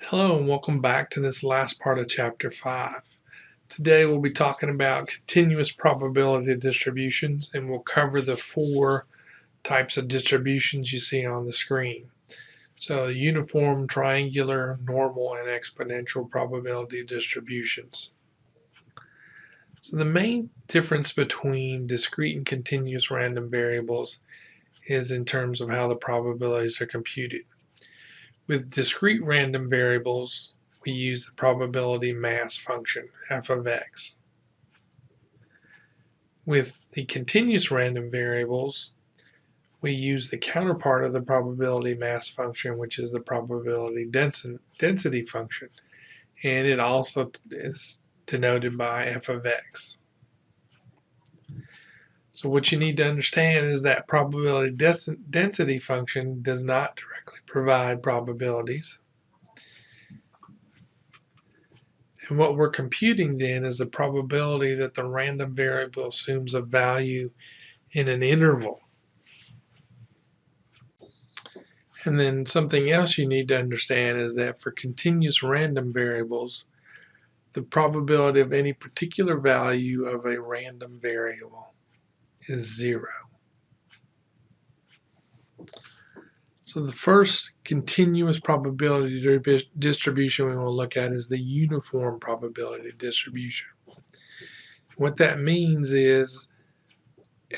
Hello and welcome back to this last part of Chapter 5. Today we'll be talking about continuous probability distributions, and we'll cover the four types of distributions you see on the screen. So uniform, triangular, normal, and exponential probability distributions. So the main difference between discrete and continuous random variables is in terms of how the probabilities are computed. With discrete random variables, we use the probability mass function, f of x. With the continuous random variables, we use the counterpart of the probability mass function, which is the probability density function, and it also is denoted by f of x. So what you need to understand is that probability density function does not directly provide probabilities. And what we're computing then is the probability that the random variable assumes a value in an interval. And then something else you need to understand is that for continuous random variables, the probability of any particular value of a random variable is 0. So the first continuous probability distribution we will look at is the uniform probability distribution. What that means is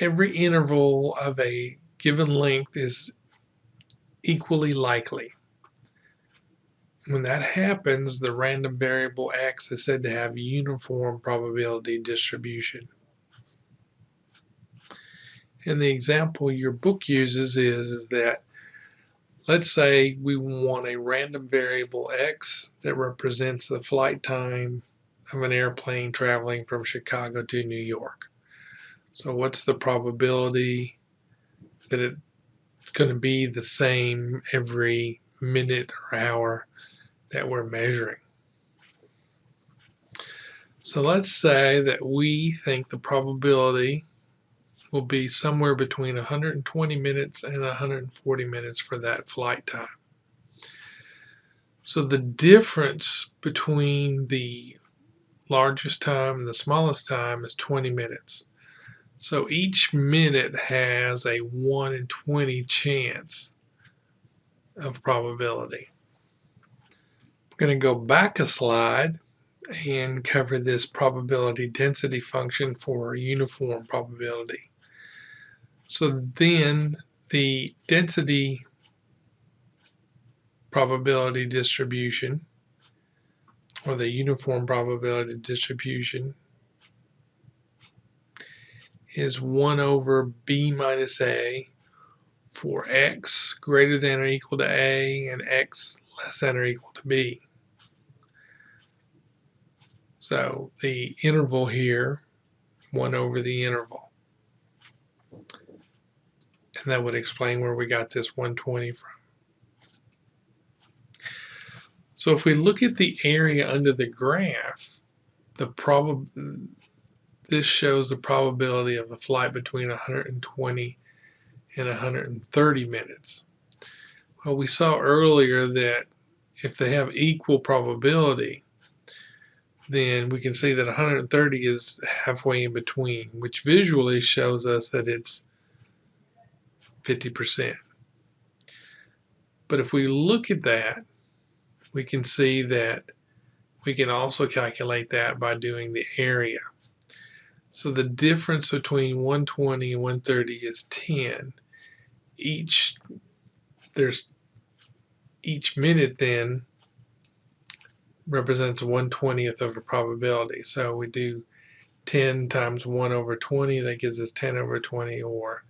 every interval of a given length is equally likely. When that happens, the random variable x is said to have uniform probability distribution. And the example your book uses is that, let's say we want a random variable x that represents the flight time of an airplane traveling from Chicago to New York. So what's the probability that it's going to be the same every minute or hour that we're measuring? So let's say that we think the probability will be somewhere between 120 minutes and 140 minutes for that flight time. So the difference between the largest time and the smallest time is 20 minutes. So each minute has a 1 in 20 chance of probability. I'm going to go back a slide and cover this probability density function for uniform probability. So then the density probability distribution, or the uniform probability distribution, is 1 over b minus a for x greater than or equal to a and x less than or equal to b. So the interval here, 1 over the interval. And that would explain where we got this 120 from. So if we look at the area under the graph, this shows the probability of a flight between 120 and 130 minutes. Well, we saw earlier that if they have equal probability, then we can see that 130 is halfway in between, which visually shows us that it's 50%. But if we look at that, we can see that we can also calculate that by doing the area. So the difference between 120 and 130 is 10. Each minute then represents 1/20th of a probability. So we do 10 times 1 over 20, that gives us 10 over 20, or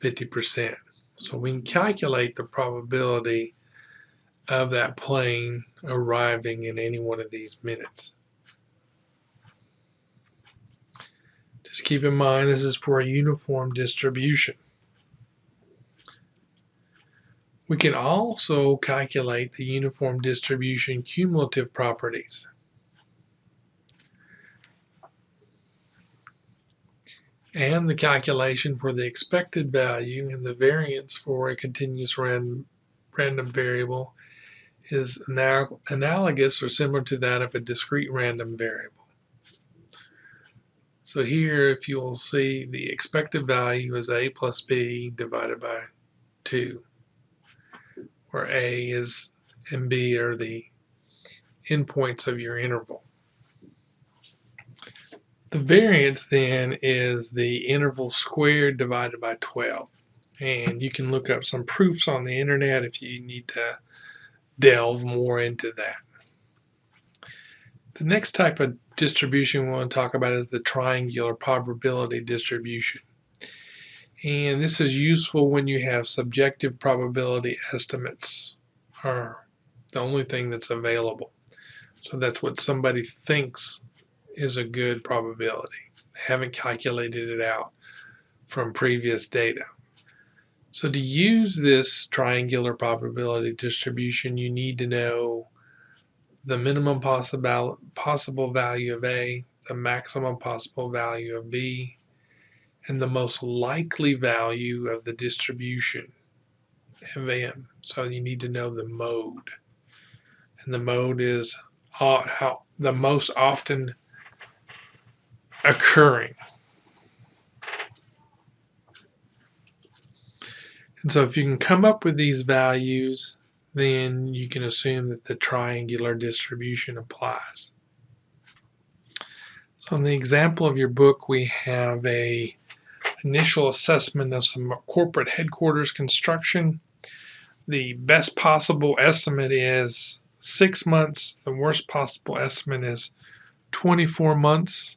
50%. So we can calculate the probability of that plane arriving in any one of these minutes. Just keep in mind this is for a uniform distribution. We can also calculate the uniform distribution cumulative properties. And the calculation for the expected value and the variance for a continuous random variable is analogous or similar to that of a discrete random variable. So here, if you'll see, the expected value is a plus b divided by 2, where a is and b are the endpoints of your interval. The variance then is the interval squared divided by 12. And you can look up some proofs on the internet if you need to delve more into that. The next type of distribution we want to talk about is the triangular probability distribution. And this is useful when you have subjective probability estimates are the only thing that's available. So that's what somebody thinks is a good probability. They haven't calculated it out from previous data. So to use this triangular probability distribution, you need to know the minimum possible value of A, the maximum possible value of B, and the most likely value of the distribution of M. So you need to know the mode. And the mode is how the most often occurring. And so if you can come up with these values, then you can assume that the triangular distribution applies. So in the example of your book, we have a initial assessment of some corporate headquarters construction. The best possible estimate is 6 months. The worst possible estimate is 24 months.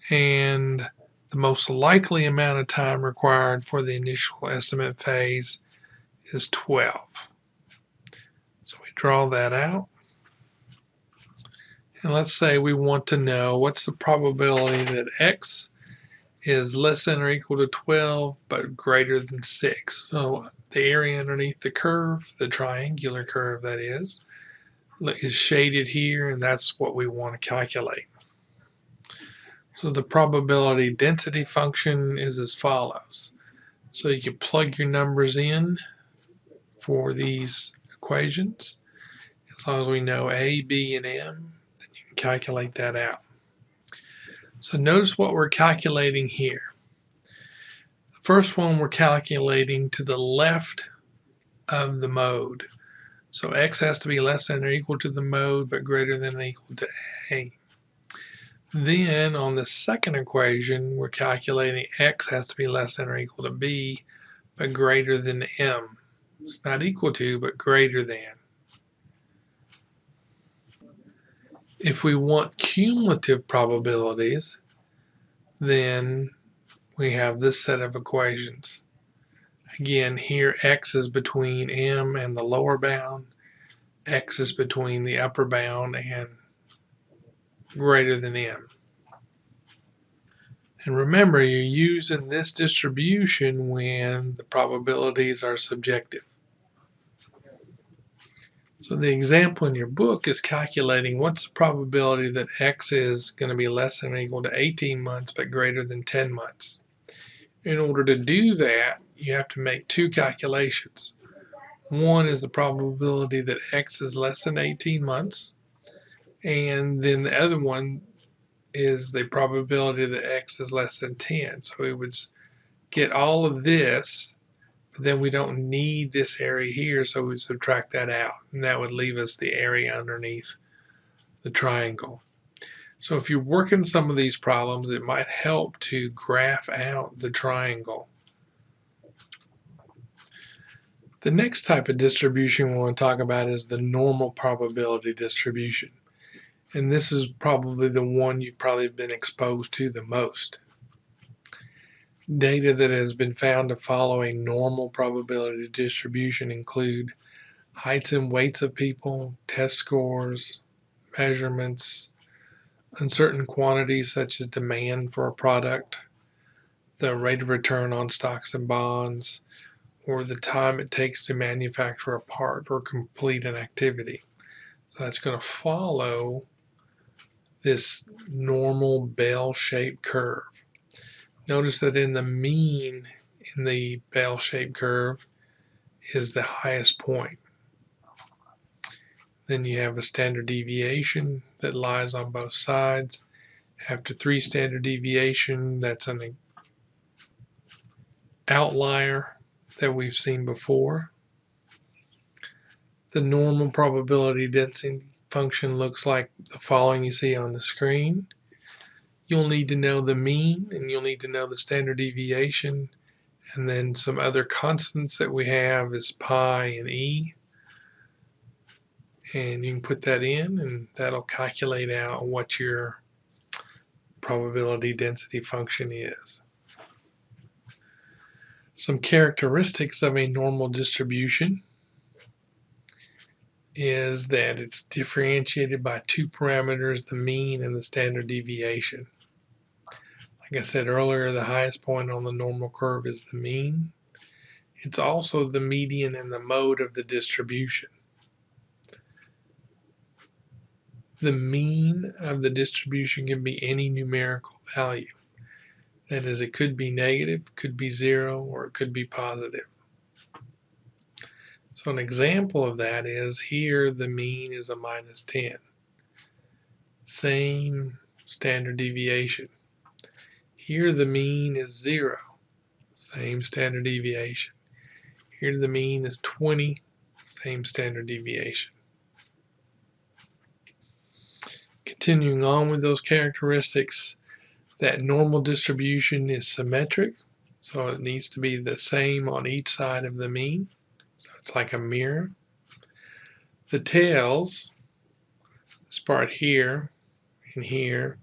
And the most likely amount of time required for the initial estimate phase is 12. So we draw that out. And let's say we want to know what's the probability that X is less than or equal to 12 but greater than 6. So the area underneath the curve, the triangular curve that is shaded here, and that's what we want to calculate. So the probability density function is as follows. So you can plug your numbers in for these equations. As long as we know A, B, and M, then you can calculate that out. So notice what we're calculating here. The first one we're calculating to the left of the mode. So X has to be less than or equal to the mode but greater than or equal to A. Then on the second equation, we're calculating X has to be less than or equal to B but greater than M. It's not equal to, but greater than. If we want cumulative probabilities, then we have this set of equations. Again, here X is between M and the lower bound. X is between the upper bound and greater than M. And remember, you're using this distribution when the probabilities are subjective. So the example in your book is calculating what's the probability that X is going to be less than or equal to 18 months but greater than 10 months. In order to do that, you have to make two calculations. One is the probability that X is less than 18 months, and then the other one is the probability that X is less than 10. So we would get all of this, but then we don't need this area here, so we subtract that out, and that would leave us the area underneath the triangle. So if you're working some of these problems, it might help to graph out the triangle. The next type of distribution we want to talk about is the normal probability distribution. And this is probably the one you've probably been exposed to the most. Data that has been found to follow a normal probability distribution include heights and weights of people, test scores, measurements, uncertain quantities such as demand for a product, the rate of return on stocks and bonds, or the time it takes to manufacture a part or complete an activity. So that's going to follow this normal bell-shaped curve. Notice that in the mean in the bell-shaped curve is the highest point. Then you have a standard deviation that lies on both sides. After 3 standard deviation, that's an outlier that we've seen before. The normal probability density function looks like the following you see on the screen. You'll need to know the mean, and you'll need to know the standard deviation, and then some other constants that we have is pi and e. And you can put that in, and that'll calculate out what your probability density function is. Some characteristics of a normal distribution is that it's differentiated by 2 parameters, the mean and the standard deviation. Like I said earlier, the highest point on the normal curve is the mean. It's also the median and the mode of the distribution. The mean of the distribution can be any numerical value. That is, it could be negative, could be 0, or it could be positive. So an example of that is here the mean is a -10. Same standard deviation. Here the mean is 0. Same standard deviation. Here the mean is 20. Same standard deviation. Continuing on with those characteristics, that normal distribution is symmetric, so it needs to be the same on each side of the mean. So it's like a mirror. The tails, this part here and here,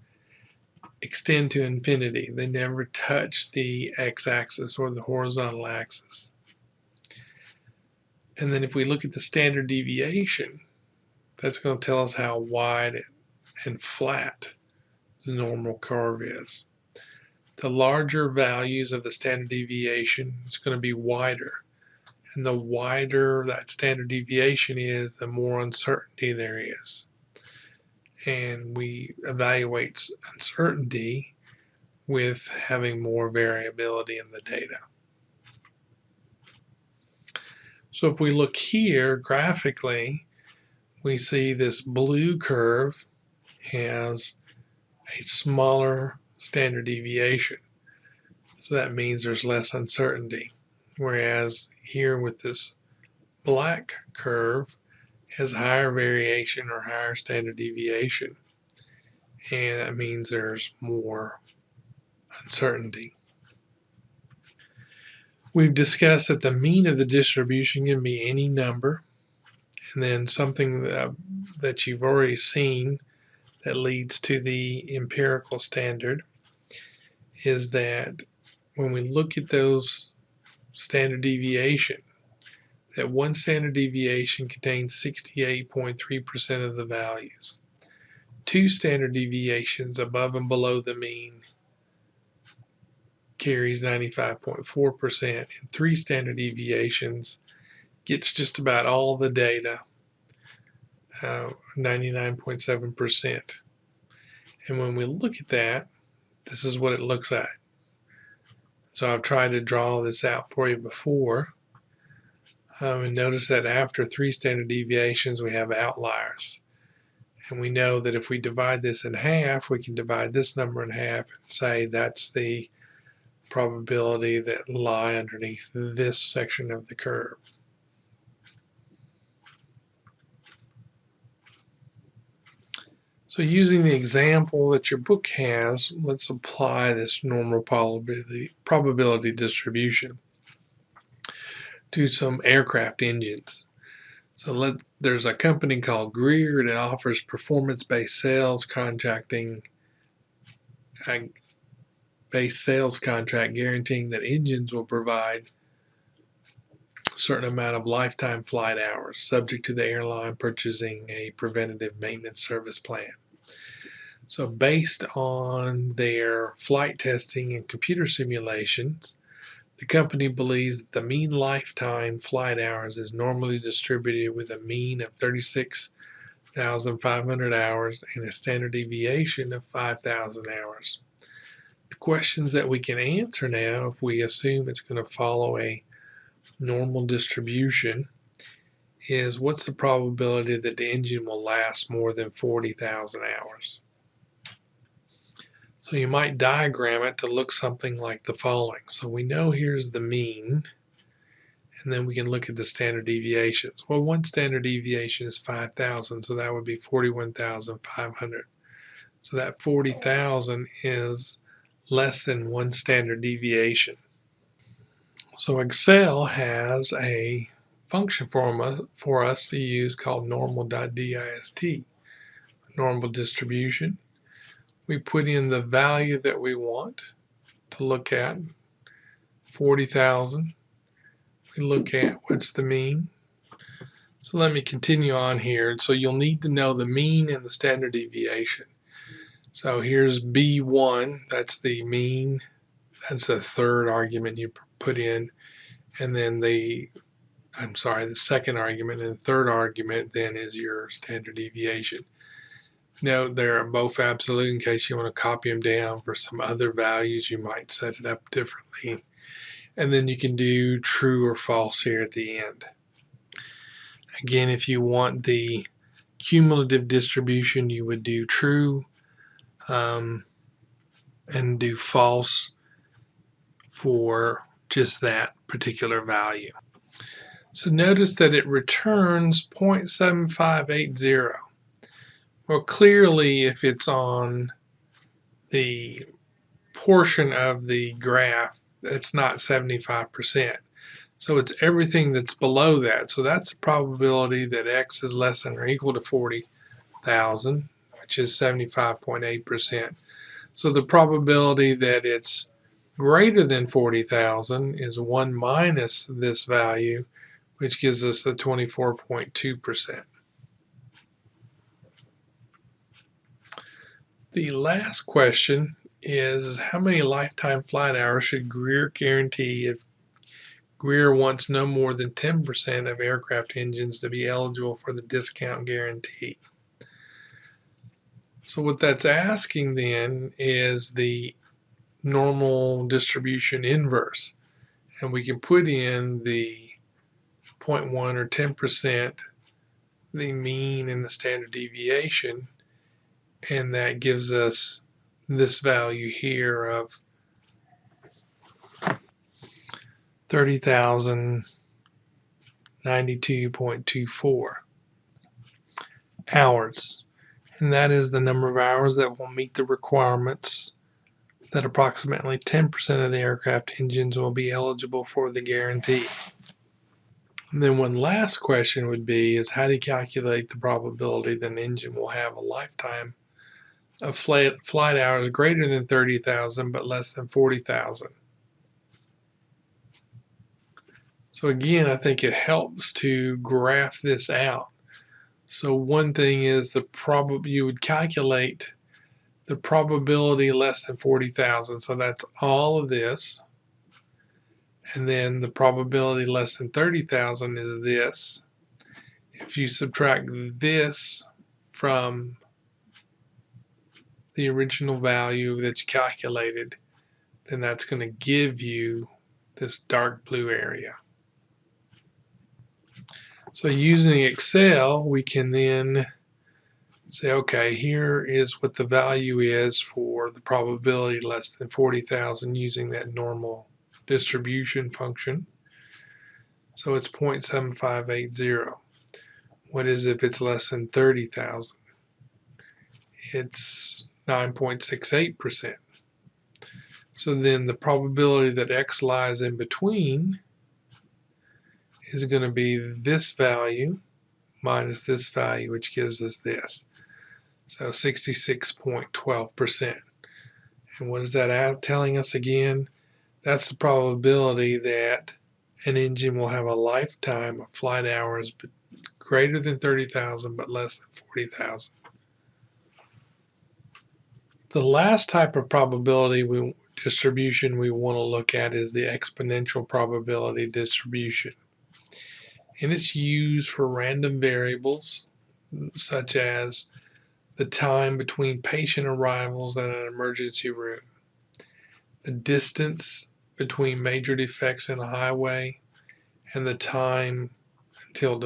extend to infinity. They never touch the x-axis or the horizontal axis. And then if we look at the standard deviation, that's going to tell us how wide and flat the normal curve is. The larger values of the standard deviation is going to be wider. And the wider that standard deviation is, the more uncertainty there is. And we evaluate uncertainty with having more variability in the data. So if we look here graphically, we see this blue curve has a smaller standard deviation. So that means there's less uncertainty. Whereas here with this black curve has higher variation or higher standard deviation. And that means there's more uncertainty. We've discussed that the mean of the distribution can be any number. And then something that you've already seen that leads to the empirical standard is that when we look at those standard deviation, that one standard deviation contains 68.3% of the values. 2 standard deviations above and below the mean carries 95.4%, and 3 standard deviations gets just about all the data, 99.7%. And when we look at that, this is what it looks like. So I've tried to draw this out for you before. And notice that after 3 standard deviations, we have outliers. And we know that if we divide this in half, we can divide this number in half and say that's the probability that lie underneath this section of the curve. So using the example that your book has, let's apply this normal probability distribution to some aircraft engines. So there's a company called Greer that offers performance-based sales contracting, based sales contract guaranteeing that engines will provide a certain amount of lifetime flight hours, subject to the airline purchasing a preventative maintenance service plan. So based on their flight testing and computer simulations, the company believes that the mean lifetime flight hours is normally distributed with a mean of 36,500 hours and a standard deviation of 5,000 hours. The questions that we can answer now, if we assume it's going to follow a normal distribution, is what's the probability that the engine will last more than 40,000 hours? So you might diagram it to look something like the following. So we know here's the mean, and then we can look at the standard deviations. Well, one standard deviation is 5,000, so that would be 41,500. So that 40,000 is less than one standard deviation. So Excel has a function for us to use called normal.dist, normal distribution. We put in the value that we want to look at, 40,000. We look at what's the mean. So let me continue on here. So you'll need to know the mean and the standard deviation. So here's B1, that's the mean. That's the third argument you put in. And then the second argument, and the third argument then is your standard deviation. Note they're both absolute in case you want to copy them down for some other values. You might set it up differently. And then you can do true or false here at the end. Again, if you want the cumulative distribution, you would do true and do false for just that particular value. So notice that it returns 0.7580. Well, clearly if it's on the portion of the graph, it's not 75%. So it's everything that's below that. So that's the probability that x is less than or equal to 40,000, which is 75.8%. So the probability that it's greater than 40,000 is 1 minus this value, which gives us the 24.2%. The last question is how many lifetime flight hours should Greer guarantee if Greer wants no more than 10% of aircraft engines to be eligible for the discount guarantee? So what that's asking then is the normal distribution inverse. And we can put in the 0.1 or 10%, the mean and the standard deviation, and that gives us this value here of 30,092.24 hours. And that is the number of hours that will meet the requirements that approximately 10% of the aircraft engines will be eligible for the guarantee. And then one last question would be is how do you calculate the probability that an engine will have a lifetime of flight hours greater than 30,000 but less than 40,000? So again, I think it helps to graph this out. So one thing is you would calculate the probability less than 40,000. So that's all of this. And then the probability less than 30,000 is this. If you subtract this from the original value that you calculated, then that's going to give you this dark blue area. So using Excel, we can then say, okay, here is what the value is for the probability less than 40,000 using that normal distribution function. So it's 0.7580. What is if it's less than 30,000? It's 9.68%. So then the probability that x lies in between is going to be this value minus this value, which gives us this. So 66.12%. And what is that telling us again? That's the probability that an engine will have a lifetime of flight hours greater than 30,000 but less than 40,000. The last type of probability distribution we want to look at is the exponential probability distribution. And it's used for random variables such as the time between patient arrivals in an emergency room, the distance between major defects in a highway, and the time until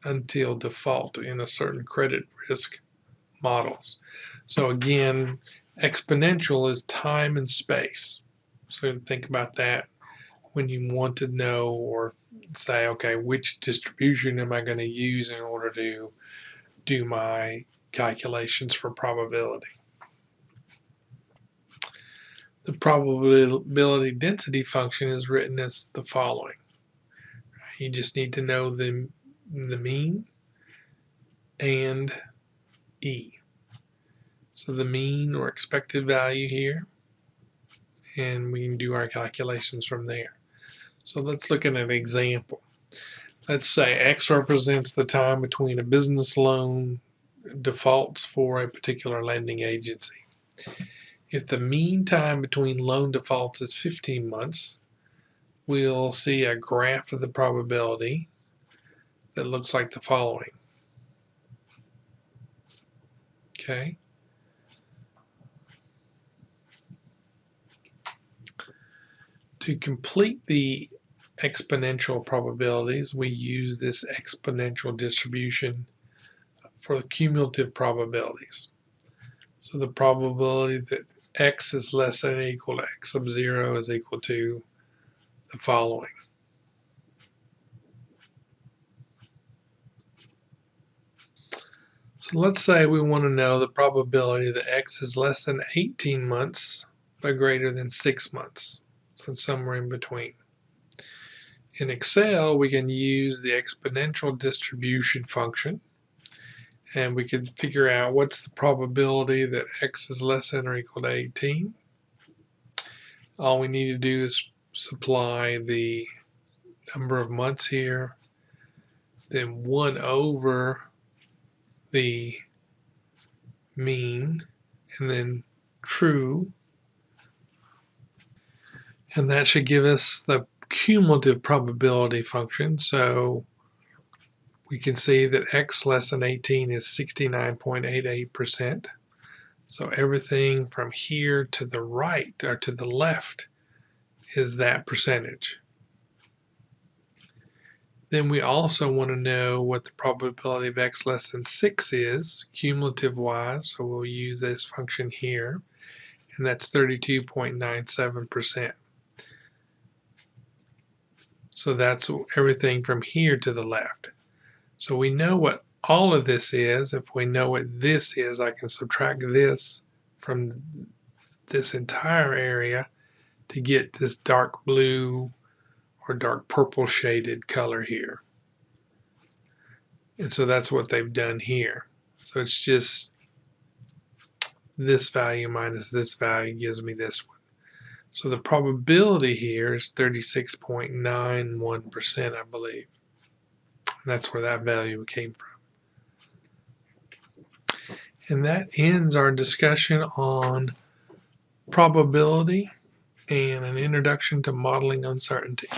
until default in a certain credit risk models. So again, exponential is time and space. So think about that when you want to know or say, okay, which distribution am I going to use in order to do my calculations for probability. The probability density function is written as the following. You just need to know the mean and E. So the mean or expected value here, and we can do our calculations from there. So let's look at an example. Let's say X represents the time between a business loan defaults for a particular lending agency. If the mean time between loan defaults is 15 months, we'll see a graph of the probability that looks like the following. Okay. To complete the exponential probabilities, we use this exponential distribution for the cumulative probabilities. So the probability that x is less than or equal to x sub 0 is equal to the following. So let's say we want to know the probability that x is less than 18 months but greater than 6 months. So it's somewhere in between. In Excel, we can use the exponential distribution function, and we can figure out what's the probability that x is less than or equal to 18. All we need to do is supply the number of months here, then 1 over the mean, and then true. And that should give us the cumulative probability function. So we can see that x less than 18 is 69.88%. So everything from here to the right or to the left is that percentage. Then we also want to know what the probability of x less than 6 is, cumulative wise, so we'll use this function here, and that's 32.97%. So that's everything from here to the left. So we know what all of this is. If we know what this is, I can subtract this from this entire area to get this dark blue or dark purple shaded color here. And so that's what they've done here. So it's just this value minus this value gives me this one. So the probability here is 36.91%, I believe. And that's where that value came from. And that ends our discussion on probability and an introduction to modeling uncertainty.